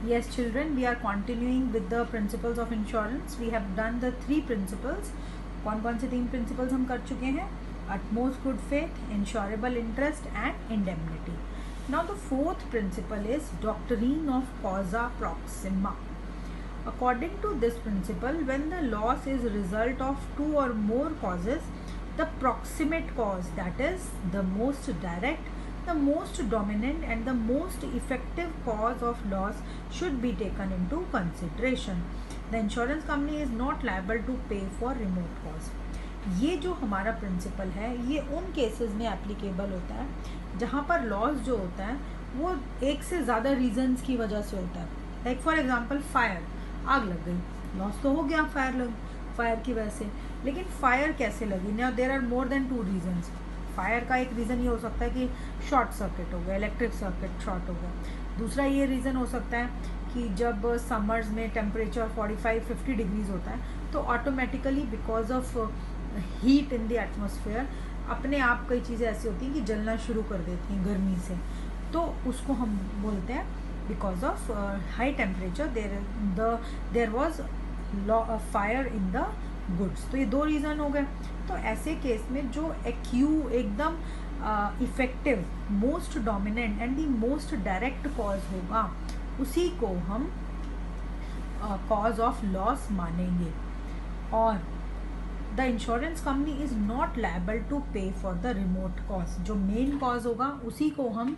Yes, children, we are continuing with the principles of insurance. We have done the 3 principles. कौन कौन से 3 principles हम कर चुके हैं? Utmost good faith, insurable interest and indemnity. Now the 4th principle is doctrine of causa proxima. According to this principle, when the loss is a result of 2 or more causes, the proximate cause, that is the most direct, the most dominant and the most effective cause of loss should be taken into consideration. The insurance company is not liable to pay for remote cause. ये जो हमारा principal है ये उन cases में applicable होता है जहाँ पर लॉस जो होता है वो एक से ज़्यादा रीजंस की वजह से होता है. लाइक फॉर एग्जांपल फायर, आग लग गई, लॉस तो हो गया फायर की वजह से. लेकिन फायर कैसे लगी? Now there are more than 2 reasons. Fire का एक रीज़न ये हो सकता है कि शॉर्ट सर्किट हो गया, इलेक्ट्रिक सर्किट शॉर्ट हो गया. दूसरा ये रीज़न हो सकता है कि जब समर्स में टेम्परेचर 45-50 डिग्रीज होता है तो automatically because of heat in the atmosphere अपने आप कई चीज़ें ऐसी होती हैं कि जलना शुरू कर देती हैं गर्मी से, तो उसको हम बोलते हैं because of high temperature there was fire in the goods. तो ये 2 रीज़न हो गए. तो ऐसे केस में जो एकदम effective, most dominant and the most direct cause होगा उसी को हम कॉज ऑफ लॉस मानेंगे. और the insurance company is not liable to pay for the remote cause. जो मेन कॉज होगा उसी को हम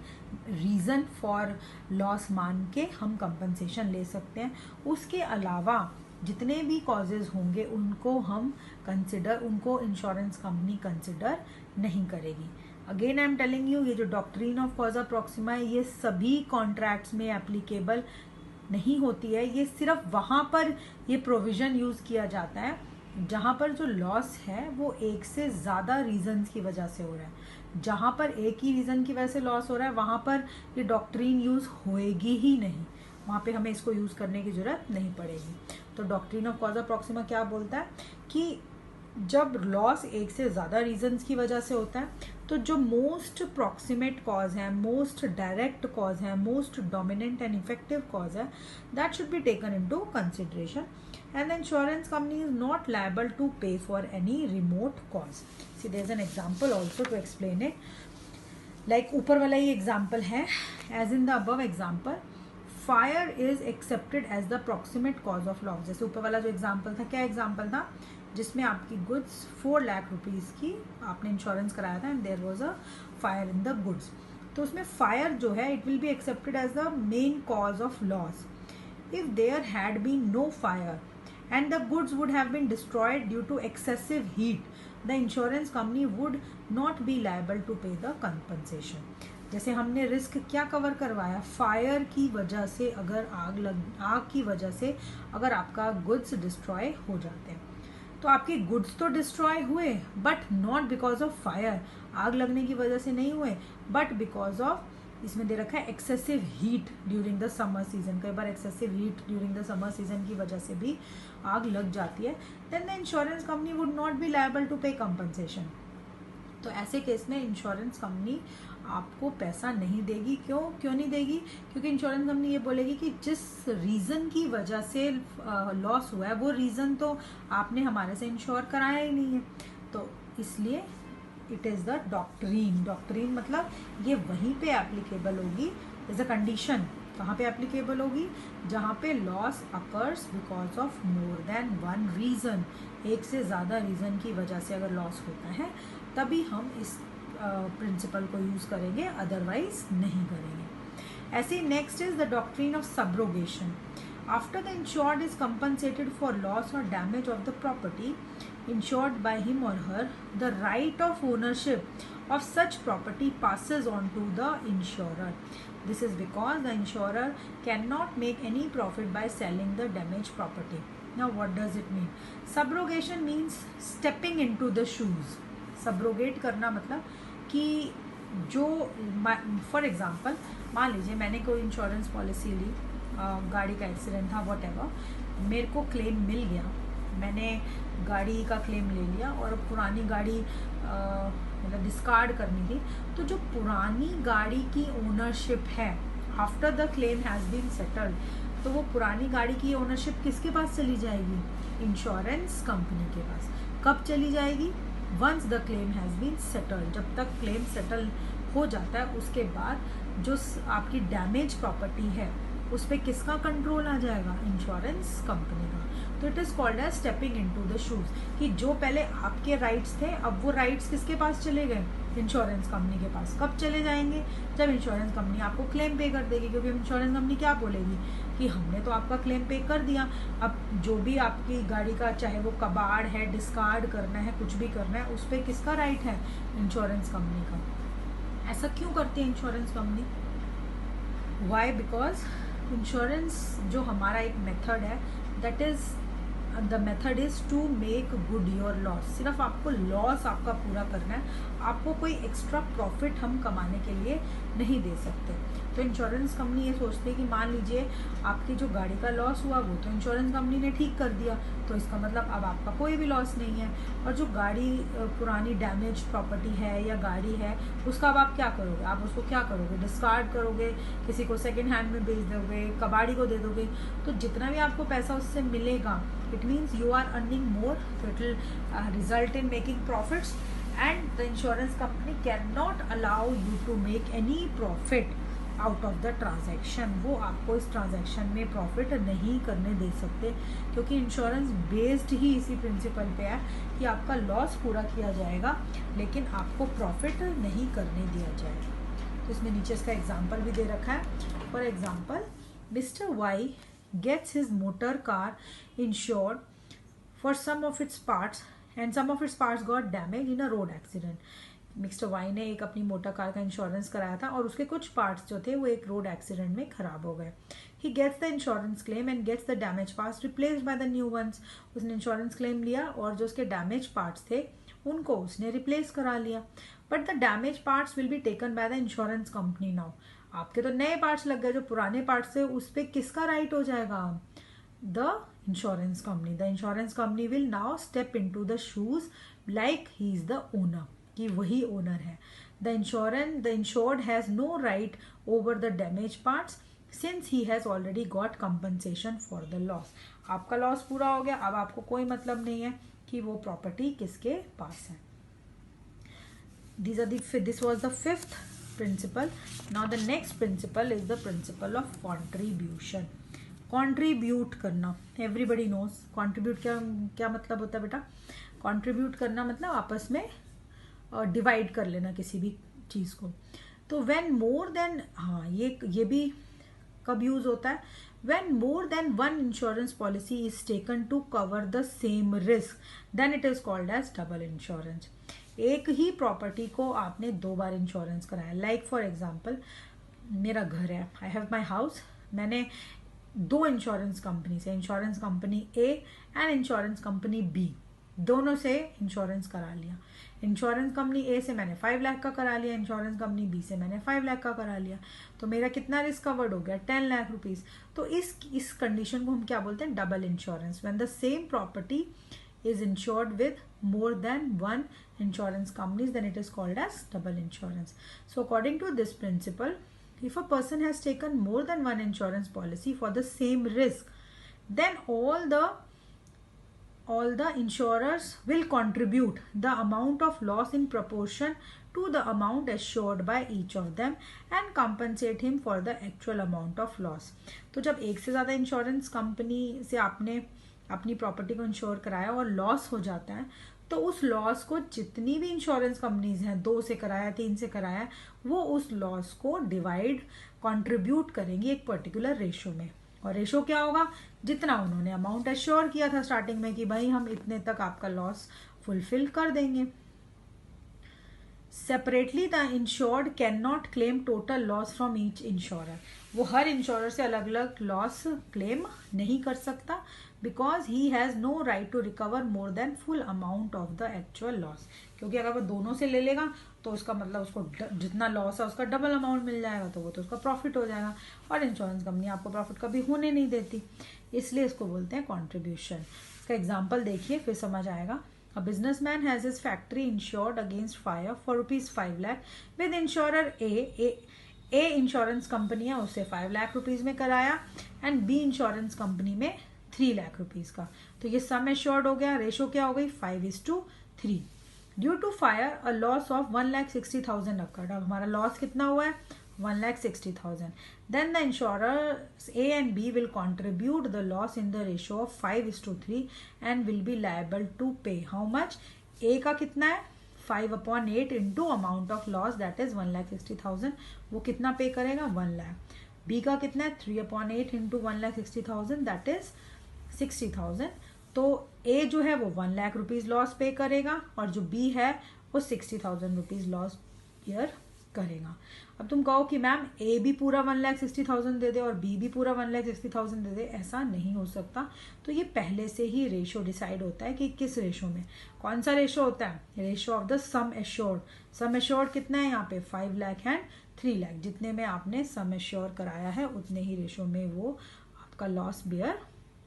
रीज़न फॉर लॉस मान के हम कंपनसेशन ले सकते हैं. उसके अलावा जितने भी कॉजेज होंगे उनको इंश्योरेंस कंपनी कंसिडर नहीं करेगी. Again I am telling you, ये जो डॉक्ट्रिन ऑफ कॉजा प्रॉक्सिमा है ये सभी कॉन्ट्रैक्ट्स में एप्लीकेबल नहीं होती है. ये सिर्फ वहाँ पर ये प्रोविज़न यूज़ किया जाता है जहाँ पर जो लॉस है वो एक से ज़्यादा रीजंस की वजह से हो रहा है. जहाँ पर एक ही रीज़न की वजह से लॉस हो रहा है वहाँ पर ये डॉक्ट्रिन यूज़ होएगी ही नहीं, वहाँ पे हमें इसको यूज़ करने की ज़रूरत नहीं पड़ेगी. तो डॉक्ट्रिन ऑफ कॉजा प्रॉक्सिमा क्या बोलता है कि जब लॉस एक से ज़्यादा रीजंस की वजह से होता है तो जो मोस्ट प्रॉक्सिमेट कॉज है, मोस्ट डायरेक्ट कॉज है, most dominant and effective cause है, that should be taken into consideration. And the insurance company is not liable to pay for any remote cause. See there is an example also to explain it. Like ऊपर वाला ही example है, as in the above example, fire is accepted as the proximate cause of loss. जैसे ऊपर वाला जो example था, क्या एग्जांपल था? जिसमें आपकी गुड्स 4 लाख रुपीज़ की आपने इंश्योरेंस कराया था and there was a fire in the goods. तो उसमें फायर जो है it will be accepted as the main cause of loss if there had been no fire and the goods would have been destroyed due to excessive heat. The insurance company would not be liable to pay the compensation. जैसे हमने risk क्या cover करवाया? Fire की वजह से, अगर आग की वजह से अगर आपका गुड्स डिस्ट्रॉय हो जाते हैं तो आपके गुड्स तो डिस्ट्रॉय हुए but not because of fire. आग लगने की वजह से नहीं हुए बट बिकॉज ऑफ, इसमें दे रखा है excessive heat during the summer season. कई बार excessive heat during the summer season की वजह से भी आग लग जाती है. Then the insurance company would not be liable to pay compensation. तो ऐसे केस में इंश्योरेंस कंपनी आपको पैसा नहीं देगी. क्यों नहीं देगी? क्योंकि इंश्योरेंस कंपनी ये बोलेगी कि जिस रीज़न की वजह से लॉस हुआ है वो रीज़न तो आपने हमारे से इंश्योर कराया ही नहीं है. तो इसलिए इट इज़ द डॉक्ट्रिन मतलब ये वहीं पे एप्लीकेबल होगी एज अ कंडीशन. कहाँ पे एप्लीकेबल होगी? जहाँ पे loss occurs because of more than 1 reason. एक से ज़्यादा रीज़न की वजह से अगर लॉस होता है तभी हम इस प्रिंसिपल को यूज़ करेंगे, अदरवाइज नहीं करेंगे. ऐसे next is the doctrine of subrogation. After the insured is compensated for loss और damage of the property insured by him or her, the right of ownership of such property passes on to the insurer. This is because the insurer cannot make any profit by selling the damaged property. Now what does it mean? Subrogation means stepping into the shoes. Subrogate करना मतलब कि जो for example मान लीजिए मैंने कोई insurance policy ली, गाड़ी का एक्सीडेंट था, वॉटेवर, मेरे को क्लेम मिल गया, मैंने गाड़ी का क्लेम ले लिया और पुरानी गाड़ी मतलब डिस्कार्ड करनी थी. तो जो पुरानी गाड़ी की ओनरशिप है after the claim has been settled तो वो पुरानी गाड़ी की ओनरशिप किसके पास चली जाएगी? इंश्योरेंस कंपनी के पास। कब चली जाएगी? Once the claim has been settled, जब तक क्लेम सेटल हो जाता है उसके बाद जो आपकी डैमेज प्रॉपर्टी है उस पर किसका कंट्रोल आ जाएगा? इंश्योरेंस कंपनी का। तो it is called as stepping into the shoes, कि जो पहले आपके राइट्स थे अब वो राइट्स किसके पास चले गए? इंश्योरेंस कंपनी के पास। कब चले जाएंगे? जब इंश्योरेंस कंपनी आपको क्लेम पे कर देगी, क्योंकि इंश्योरेंस कंपनी क्या बोलेगी कि हमने तो आपका क्लेम पे कर दिया, अब जो भी आपकी गाड़ी का चाहे वो कबाड़ है, डिस्कार्ड करना है, कुछ भी करना है, उस पर किसका राइट है? इंश्योरेंस कंपनी का। ऐसा क्यों करती है insurance company? Why? Because insurance जो हमारा एक मेथड है, that is the method is to make good your loss. सिर्फ आपको लॉस आपका पूरा करना है, आपको कोई एक्स्ट्रा प्रॉफिट हम कमाने के लिए नहीं दे सकते। तो इंश्योरेंस कंपनी ये सोचती है कि मान लीजिए आपकी जो गाड़ी का लॉस हुआ वो तो इंश्योरेंस कंपनी ने ठीक कर दिया, तो इसका मतलब अब आपका कोई भी लॉस नहीं है। और जो गाड़ी पुरानी डैमेज प्रॉपर्टी है या गाड़ी है उसका अब आप क्या करोगे? आप उसको क्या करोगे? डिस्कार्ड करोगे, किसी को सेकेंड हैंड में बेच दोगे, कबाड़ी को दे दोगे। तो जितना भी आपको पैसा उससे मिलेगा, it means you are earning more, तो it will result in making profits, and the insurance company can not allow you to make any profit out of the transaction. वो आपको इस ट्रांजैक्शन में प्रॉफिट नहीं करने दे सकते, क्योंकि इंश्योरेंस बेस्ड ही इसी प्रिंसिपल पे है कि आपका लॉस पूरा किया जाएगा लेकिन आपको प्रॉफिट नहीं करने दिया जाएगा। तो इसमें नीचे इसका एग्जाम्पल भी दे रखा है। For example, mister Y gets his motor car insured for some of its parts and some of its parts got damaged in a road accident. Mister Y ने एक अपनी मोटर कार का इंश्योरेंस कराया था और उसके कुछ पार्ट्स जो थे वो एक रोड एक्सीडेंट में खराब हो गए। He gets the insurance claim and gets the damage parts replaced by the new ones. उसने इंश्योरेंस क्लेम लिया और जो उसके डैमेज पार्ट्स थे उनको उसने रिप्लेस करा लिया। But the damage parts will be taken by the insurance company now. आपके तो नए पार्ट्स लग गए, जो पुराने पार्ट्स थे उस पर किसका राइट हो जाएगा? The insurance company. The insurance company will now step into the shoes like he is the owner, कि वही ओनर है। The insured has no right over the damage parts since he has already got compensation for the loss. आपका loss पूरा हो गया, अब आपको कोई मतलब नहीं है कि वो प्रॉपर्टी किसके पास है। This was the fifth principle. Now the next principle is the principle of contribution. Contribute करना, everybody knows contribute क्या मतलब होता है बेटा? Contribute करना मतलब आपस में डिवाइड कर लेना किसी भी चीज को। तो when more than, हाँ ये भी कब यूज होता है? When more than one insurance policy is taken to cover the same risk, then it is called as double insurance. एक ही प्रॉपर्टी को आपने दो बार इंश्योरेंस कराया। लाइक फॉर एग्जाम्पल, मेरा घर है, आई हैव माई हाउस, मैंने दो इंश्योरेंस कंपनी से, insurance company A and insurance company B, दोनों से इंश्योरेंस करा लिया। इंश्योरेंस कंपनी ए से मैंने 5 लाख का करा लिया, इंश्योरेंस कंपनी बी से मैंने 5 लाख का करा लिया, तो मेरा कितना रिस्क कवर्ड हो गया? 10 लाख रुपीज। तो इस कंडीशन को हम क्या बोलते हैं? Double insurance. When the same property is insured with more than one insurance companies, then it is called as double insurance. So according to this principle, if a person has taken more than one insurance policy for the same risk, then all the insurers will contribute the amount of loss in proportion to the amount assured by each of them and compensate him for the actual amount of loss. तो जब एक से ज़्यादा insurance company से आपने अपनी property को ensure कराया और लॉस हो जाता है, तो उस लॉस को जितनी भी इंश्योरेंस कंपनीज हैं, 2 से कराया, 3 से कराया, वो उस लॉस को डिवाइड, कंट्रीब्यूट करेंगी एक पर्टिकुलर रेशो में। और रेशो क्या होगा? जितना उन्होंने अमाउंट एश्योर किया था स्टार्टिंग में कि भाई हम इतने तक आपका लॉस फुलफिल कर देंगे। Separately the insured can not claim total loss from each insurer. वो हर इंश्योरर से अलग अलग लॉस क्लेम नहीं कर सकता, because he has no right to recover more than full amount of the actual loss. क्योंकि अगर वो दोनों से ले लेगा तो उसका मतलब उसको जितना लॉस है उसका डबल अमाउंट मिल जाएगा, तो वो तो उसका प्रॉफिट हो जाएगा, और इंश्योरेंस कंपनी आपको प्रॉफिट कभी होने नहीं देती, इसलिए इसको बोलते हैं कॉन्ट्रीब्यूशन। इसका एग्जाम्पल देखिए फिर समझ आएगा। A businessman has his factory insured against fire for rupees 5 lakh with insurer A A insurance company है उससे 5 लाख रुपीज में कराया एंड बी इंश्योरेंस कंपनी में 3 लाख रुपीज का। तो ये सम एश्योर्ड हो गया, रेशो क्या हो गई 5:3। Due to fire a loss of 1,60,000 occurred. अब हमारा लॉस कितना हुआ है 1,60,000। Then the insurers A and B will contribute the loss in the ratio of 5:3 and will be liable to pay how much? A का कितना है 5/8 into amount of loss that is 1,60,000, वो कितना पे करेगा 1 लाख। बी का कितना है 3/8 इंटू 1,60,000 दैट इज 60,000। तो ए जो है वो 1 लाख रुपीज लॉस पे करेगा और जो बी है वो 60,000 रुपीज लॉस ईयर करेगा। अब तुम कहो कि मैम ए भी पूरा 1,60,000 दे दे और बी भी पूरा 1,60,000 दे दे, ऐसा नहीं हो सकता। तो ये पहले से ही रेशो डिसाइड होता है कि किस रेशो में, कौन सा रेशो होता है, ratio of the sum assured. Sum assured कितना है यहाँ पे 5 लाख एंड 3 लाख, जितने में आपने सम एश्योर कराया है उतने ही रेशो में वो आपका लॉस बियर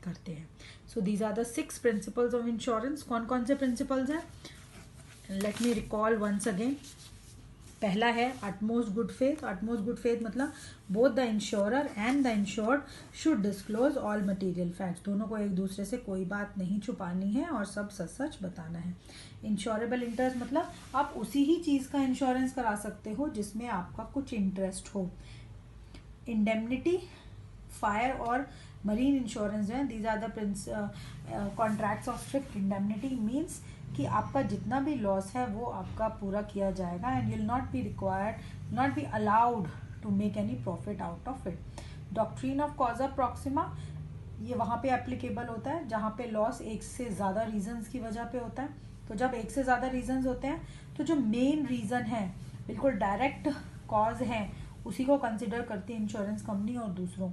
करते हैं। So these are the 6 principles of insurance. कौन कौन से प्रिंसिपल्स हैं, let me recall once again. पहला है utmost good faith. Utmost good faith मतलब both the insurer and the insured should disclose all material facts. दोनों को एक दूसरे से कोई बात नहीं छुपानी है और सब सच सच बताना है। इंश्योरेबल इंटरेस्ट मतलब आप उसी ही चीज़ का इंश्योरेंस करा सकते हो जिसमें आपका कुछ इंटरेस्ट हो। इंडेमनिटी, फायर और मरीन इंश्योरेंस है, these are the contracts of strict indemnity. Means कि आपका जितना भी लॉस है वो आपका पूरा किया जाएगा and you'll not be required, not be allowed to make any profit out of it. Doctrine of causa proxima, ये वहाँ पे एप्लीकेबल होता है जहाँ पे लॉस एक से ज़्यादा रीजंस की वजह पे होता है। तो जब एक से ज़्यादा रीजंस होते हैं तो जो मेन रीज़न है, बिल्कुल डायरेक्ट कॉज है, उसी को कंसिडर करती है इंश्योरेंस कंपनी और दूसरों